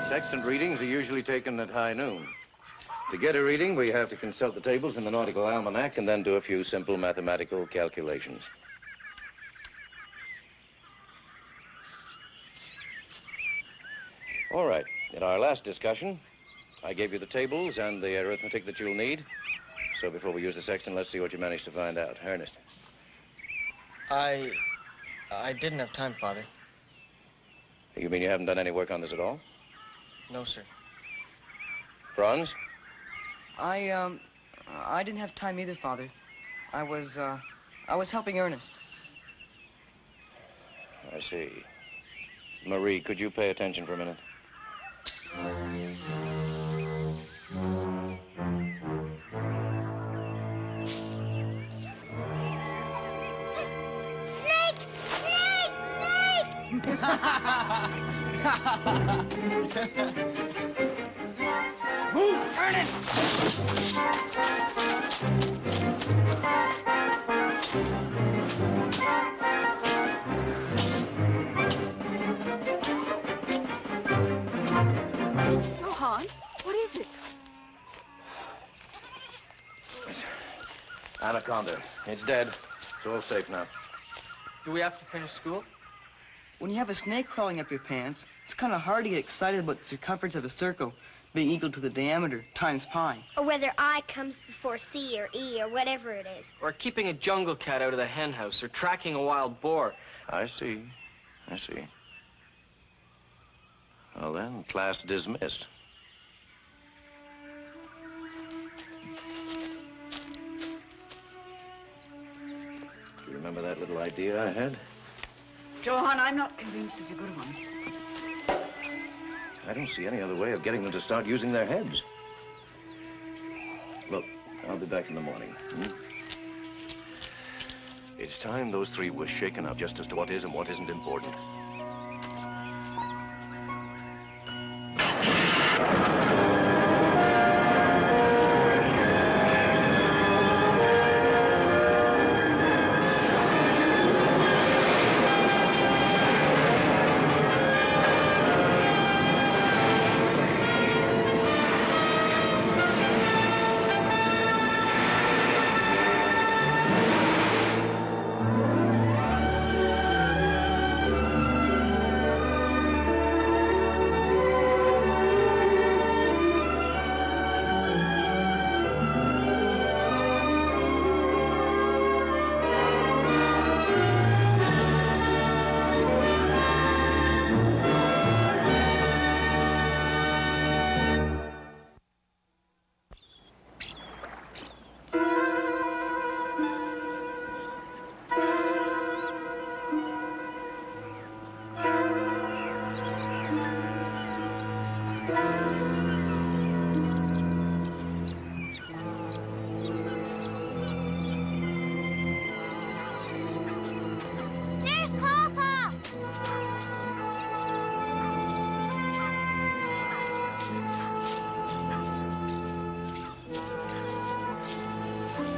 Sextant readings are usually taken at high noon. To get a reading, we have to consult the tables in the nautical almanac and then do a few simple mathematical calculations. All right. In our last discussion, I gave you the tables and the arithmetic that you'll need. So before we use the sextant, let's see what you managed to find out. Ernest. I didn't have time, Father. You mean you haven't done any work on this at all? No, sir. Franz? I didn't have time either, Father. I was helping Ernest. I see. Marie, could you pay attention for a minute? Move, Ernest! Johann, what is it? Anaconda. It's dead. It's all safe now. Do we have to finish school? When you have a snake crawling up your pants, it's kind of hard to get excited about the circumference of a circle being equal to the diameter times pi. Or whether I comes before C or E or whatever it is. Or keeping a jungle cat out of the hen house, or tracking a wild boar. I see. I see. Well then, class dismissed. Do you remember that little idea I had? Johann, I'm not convinced it's a good one. I don't see any other way of getting them to start using their heads. Look, I'll be back in the morning. It's time those three were shaken up just as to what is and what isn't important.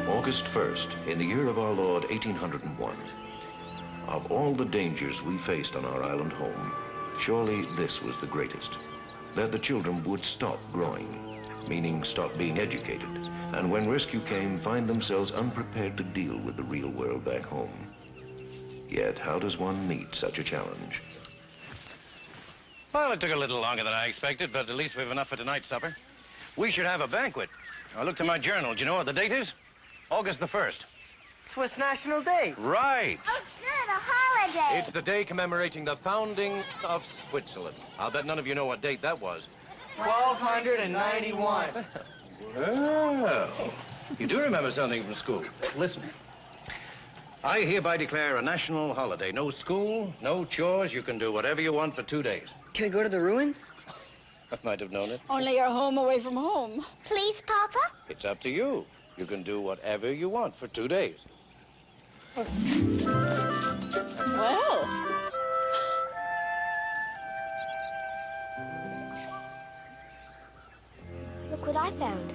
August 1st, in the year of our Lord, 1801. Of all the dangers we faced on our island home, surely this was the greatest. That the children would stop growing, meaning stop being educated, and when rescue came, find themselves unprepared to deal with the real world back home. Yet, how does one meet such a challenge? Well, it took a little longer than I expected, but at least we have enough for tonight's supper. We should have a banquet. I looked in my journal. Do you know what the date is? August the 1st. Swiss National Day. Right. Oh, good, a holiday. It's the day commemorating the founding of Switzerland. I'll bet none of you know what date that was. 1291. Well, you do remember something from school. Listen. I hereby declare a national holiday. No school, no chores. You can do whatever you want for 2 days. Can we go to the ruins? I might have known it. Only you're home away from home. Please, Papa? It's up to you. You can do whatever you want for 2 days. Well. Look what I found.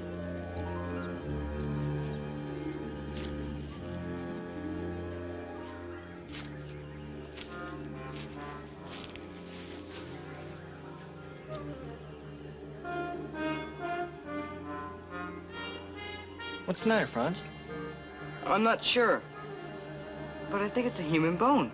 What's the matter, Franz? I'm not sure, but I think it's a human bone.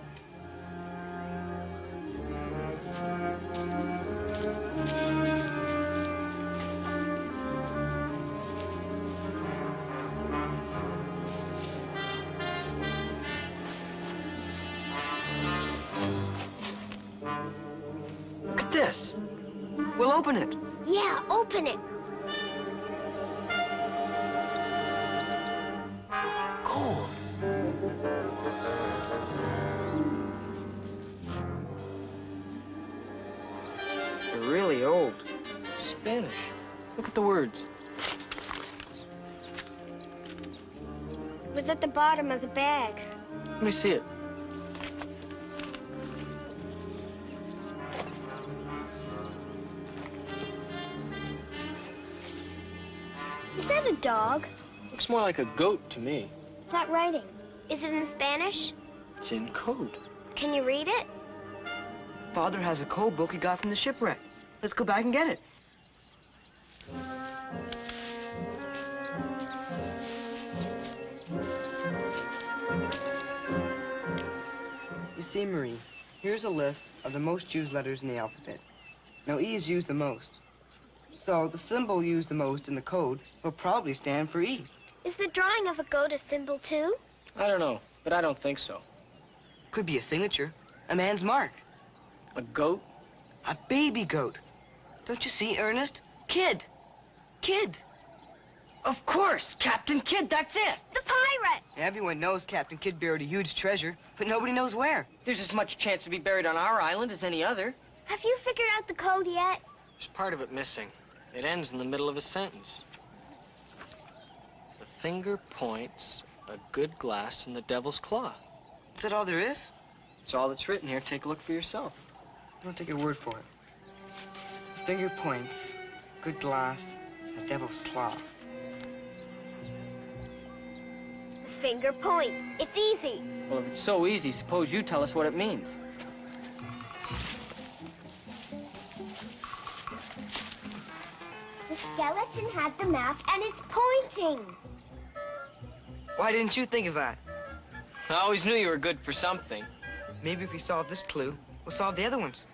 Look at this. We'll open it. Yeah, open it. Gold. They're really old. Spanish. Look at the words. It was at the bottom of the bag. Let me see it. Is that a dog? Looks more like a goat to me. That writing. Is it in Spanish? It's in code. Can you read it? Father has a code book he got from the shipwreck. Let's go back and get it. You see, Marie, here's a list of the most used letters in the alphabet. Now, E is used the most. So the symbol used the most in the code will probably stand for E. Is the drawing of a goat a symbol, too? I don't know, but I don't think so. Could be a signature, a man's mark, A goat? a baby goat. Don't you see, Ernest? Kid. Kid. Of course, Captain Kidd, that's it. The pirate! Everyone knows Captain Kidd buried a huge treasure, but nobody knows where. There's as much chance to be buried on our island as any other. Have you figured out the code yet? There's part of it missing. It ends in the middle of a sentence. The finger points, a good glass in the devil's claw. Is that all there is? It's all that's written here. Take a look for yourself. Don't take your word for it. Finger points, good glass, a devil's claw. The finger points. It's easy. Well, if it's so easy, suppose you tell us what it means. The skeleton had the map, and it's pointing. Why didn't you think of that? I always knew you were good for something. Maybe if we solve this clue, we'll solve the other ones.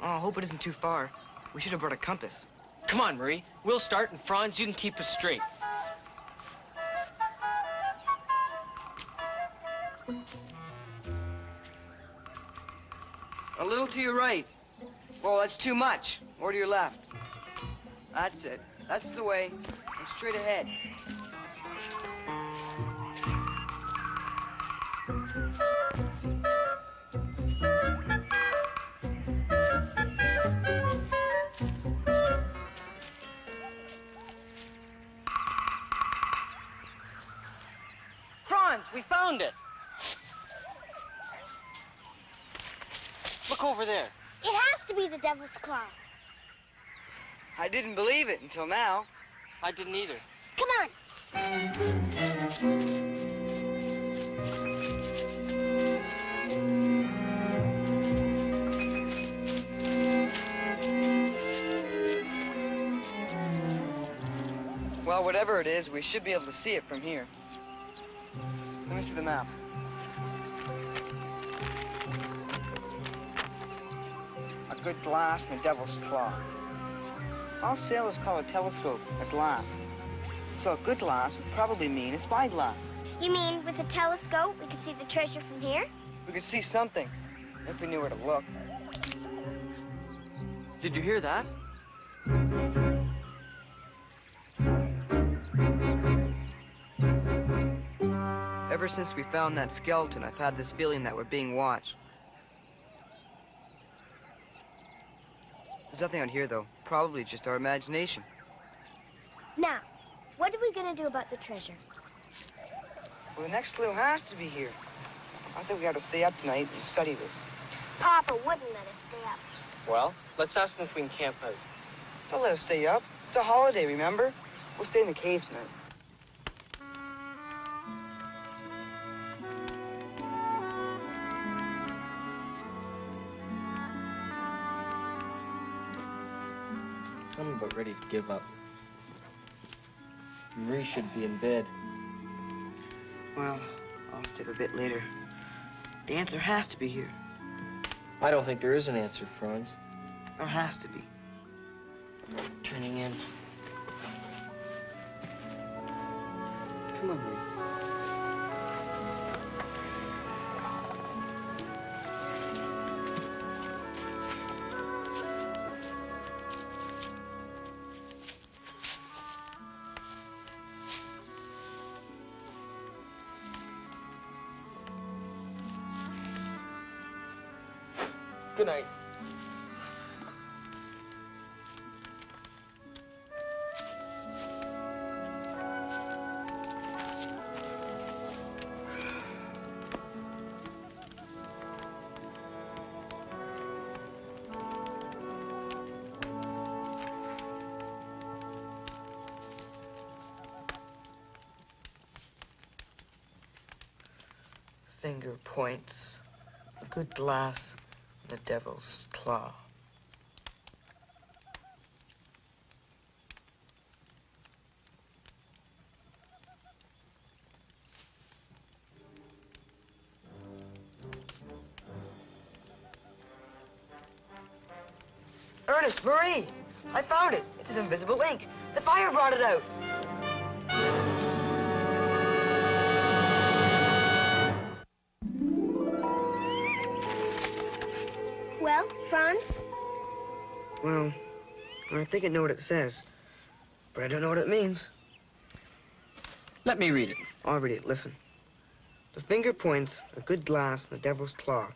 Oh, I hope it isn't too far. We should have brought a compass. Come on, Marie. We'll start, and Franz, you can keep us straight. A little to your right. Whoa, that's too much. Or to your left. That's it. That's the way. And straight ahead. Franz, we found it. Look over there. It has to be the devil's claw. I didn't believe it until now. I didn't either. Come on. Well, whatever it is, we should be able to see it from here. Let me see the map. A good glass and a devil's claw. All sailors call a telescope a glass. So a good glass would probably mean a spyglass. You mean with a telescope we could see the treasure from here? We could see something, if we knew where to look. Did you hear that? Ever since we found that skeleton, I've had this feeling that we're being watched. There's nothing out here, though. Probably just our imagination. Now, what are we gonna do about the treasure? Well, the next clue has to be here. I think we got to stay up tonight and study this. Papa wouldn't let us stay up. Well, let's ask them if we can camp out. Don't let us stay up. It's a holiday, remember? We'll stay in the cave tonight. I'm about ready to give up. Marie should be in bed. Well, I'll stay up a bit later. The answer has to be here. I don't think there is an answer, Franz. There has to be. Turning in. Come on, Marie. Good night. Finger points, a good glass, and the devil's claw. Ernest, Marie! I found it. It's an invisible ink. The fire brought it out. Well, Franz? Well, I think I know what it says, but I don't know what it means. Let me read it. I'll read it. Listen. The finger points, a good glass, and the devil's claw.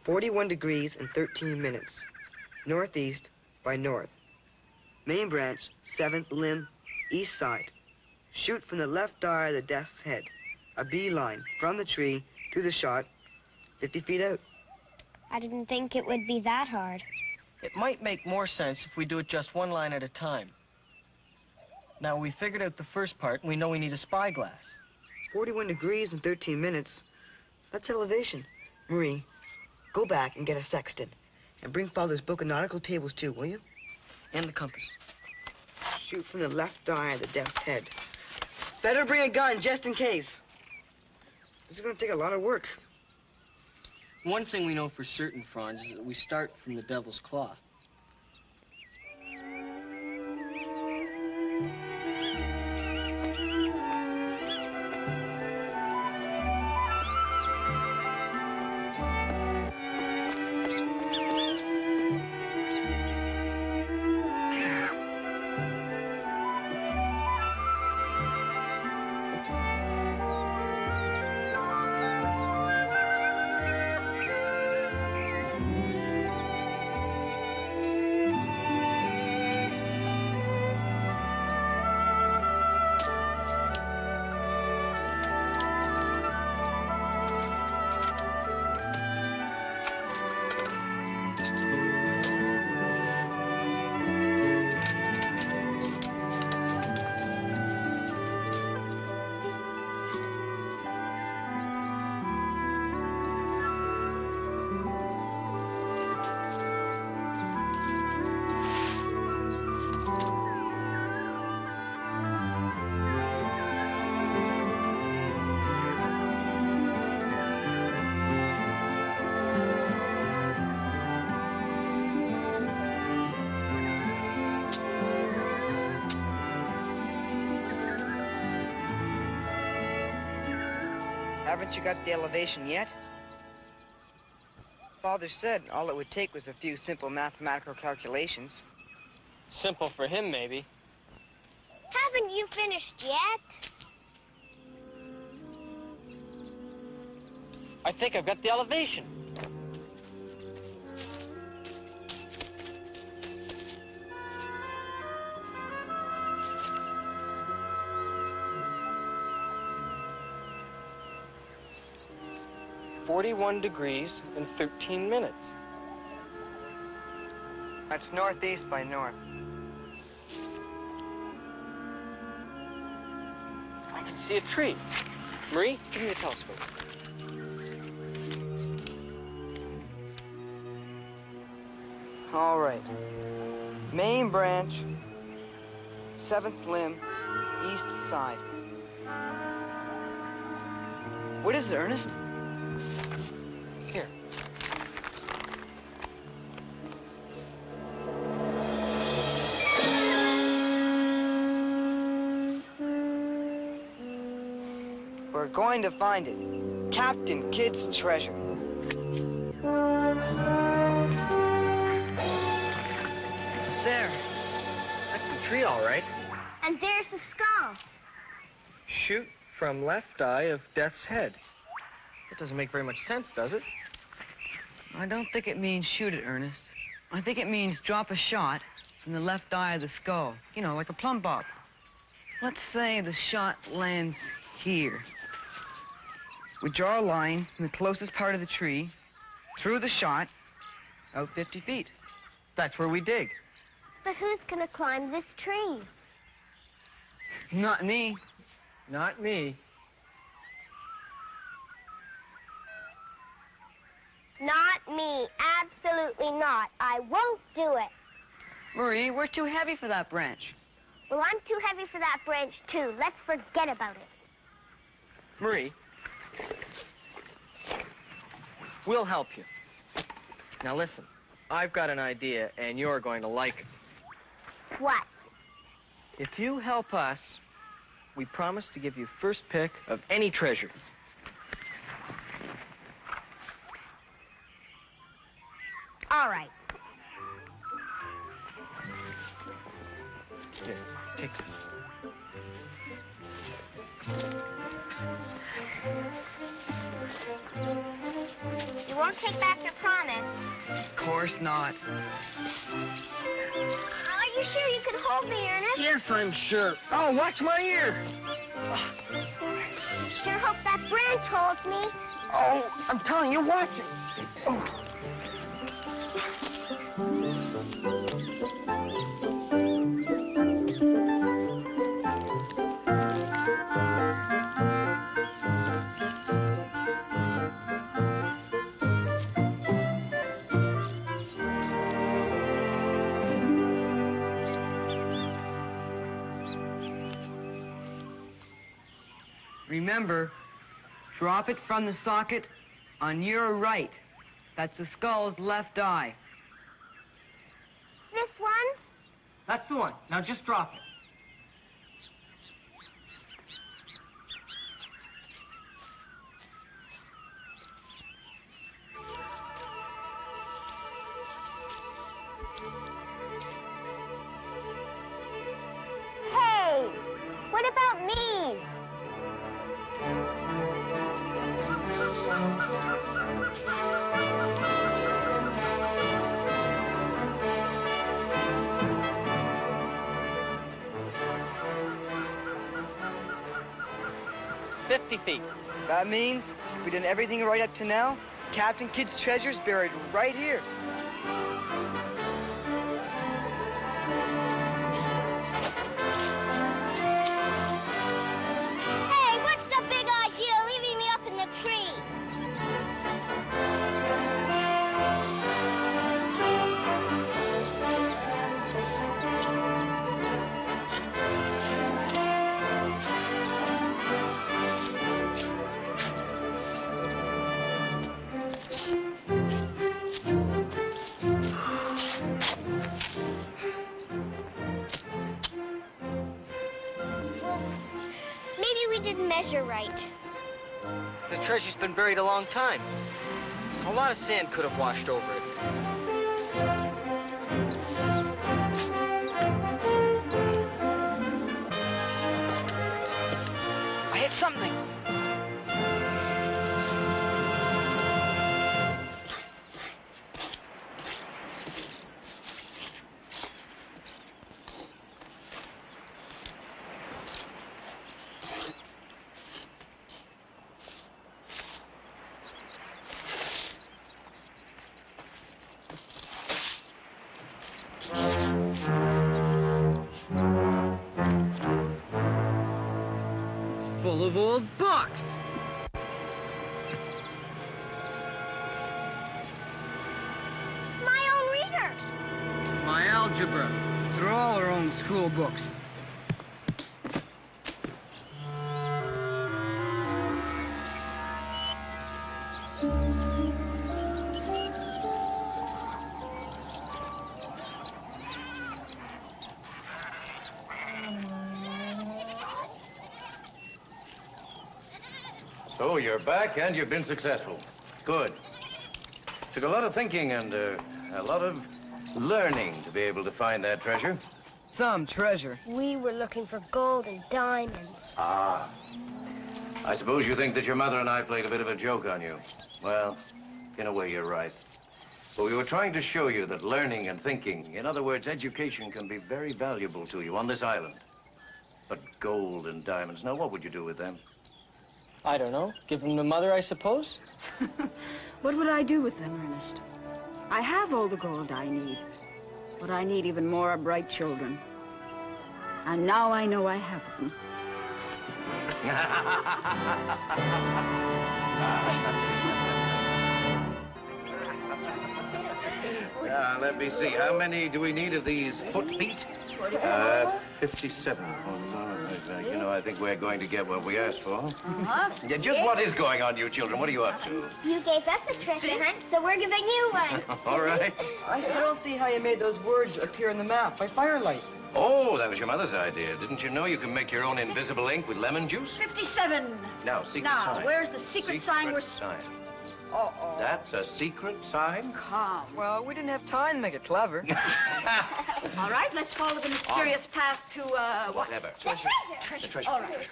41 degrees and 13 minutes. Northeast by north. Main branch, 7th limb, east side. Shoot from the left eye of the death's head. A beeline from the tree to the shot, 50 feet out. I didn't think it would be that hard. It might make more sense if we do it just one line at a time. Now, we figured out the first part, and we know we need a spyglass. 41 degrees and 13 minutes. That's elevation. Marie, go back and get a sextant. And bring Father's book of nautical tables, too, will you? And the compass. Shoot from the left eye of the death's head. Better bring a gun, just in case. This is going to take a lot of work. One thing we know for certain, Franz, is that we start from the devil's claw. Haven't you got the elevation yet? Father said all it would take was a few simple mathematical calculations. Simple for him, maybe. Haven't you finished yet? I think I've got the elevation. "41 degrees and 13 minutes. That's northeast by north. I can see a tree. Marie, give me the telescope. All right. Main branch, seventh limb, east side. What is it, Ernest? Here. We're going to find it. Captain Kidd's treasure. There. That's the tree, all right. And there's the skull. Shoot from left eye of death's head. That doesn't make very much sense, does it? I don't think it means shoot it, Ernest. I think it means drop a shot from the left eye of the skull. You know, like a plumb bob. Let's say the shot lands here. We draw a line from the closest part of the tree, through the shot, out 50 feet. That's where we dig. But who's gonna climb this tree? Not me. Not me. Not me. Absolutely not. I won't do it. Marie, we're too heavy for that branch. Well, I'm too heavy for that branch, too. Let's forget about it. Marie, we'll help you. Now listen, I've got an idea, and you're going to like it. What? If you help us, we promise to give you first pick of any treasure. All right. Here, take this. You won't take back your promise. Of course not. Are you sure you can hold me, Ernest? Yes, I'm sure. Oh, watch my ear. Sure hope that branch holds me. Oh, I'm telling you, watch it. Oh. Remember, drop it from the socket on your right. That's the skull's left eye. This one? That's the one. Now just drop it. Hey, what about me? feet. That means if we've done everything right up to now, Captain Kidd's treasure's buried right here. Hey, what's the big idea of leaving me up in the tree? Didn't measure right. The treasure's been buried a long time. A lot of sand could have washed over it. I hit something. Full of old books. My own readers. My algebra. They're all our own school books. So you're back and you've been successful. Good. Took a lot of thinking and a lot of learning to be able to find that treasure. Some treasure. We were looking for gold and diamonds. Ah. I suppose you think that your mother and I played a bit of a joke on you. Well, in a way, you're right. But we were trying to show you that learning and thinking, in other words, education, can be very valuable to you on this island. But gold and diamonds, now what would you do with them? I don't know. Give them to Mother, I suppose? What would I do with them, Ernest? I have all the gold I need. But I need even more bright children. And now I know I have them. Let me see. How many do we need of these foot feet? 57. Oh, no, you know, I think we're going to get what we asked for. Yeah, just what is going on, you children? What are you up to? You gave us a treasure hunt, so we're giving you one. All right. I still don't see how you made those words appear on the map by firelight. Oh, that was your mother's idea. Didn't you know you can make your own invisible ink with lemon juice? 57. Now, secret Now, sign. where's the secret sign we're... sign. Uh-oh. That's a secret sign? Come. Well, we didn't have time to make it clever. All right, let's follow the mysterious path to, what? Whatever. Treasure. The treasure. All right.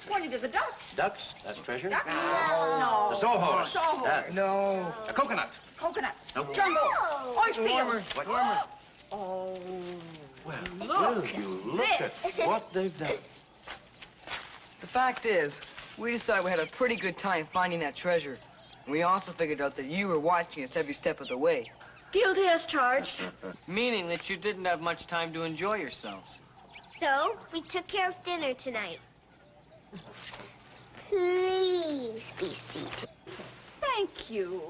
Pointing to the ducks. Ducks? That's treasure? Ducks? No. The sawhorse. Sawhorse. That's No. a coconut. Coconuts. Nope. Jungle. No. Orange fields. What? Oh. Well, Look will you at look at this. what they've done. The fact is, we decided we had a pretty good time finding that treasure. And we also figured out that you were watching us every step of the way. Guilty as charged. Meaning that you didn't have much time to enjoy yourselves. So, we took care of dinner tonight. Please be seated. Thank you.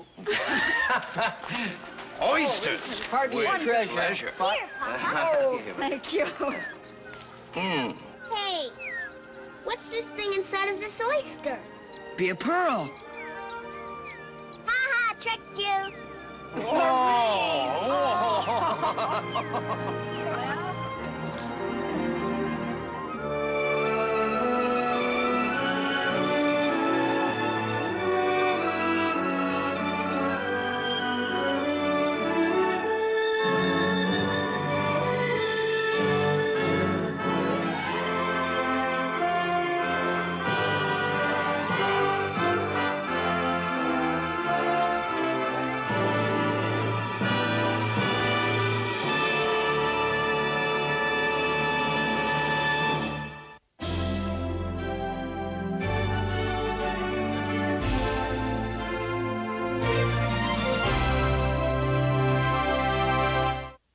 Oysters. Hardly a With treasure. pleasure. Here, Papa. Oh, thank you. Hmm. Hey, what's this thing inside of this oyster? Be a pearl. Ha ha, tricked you. Oh.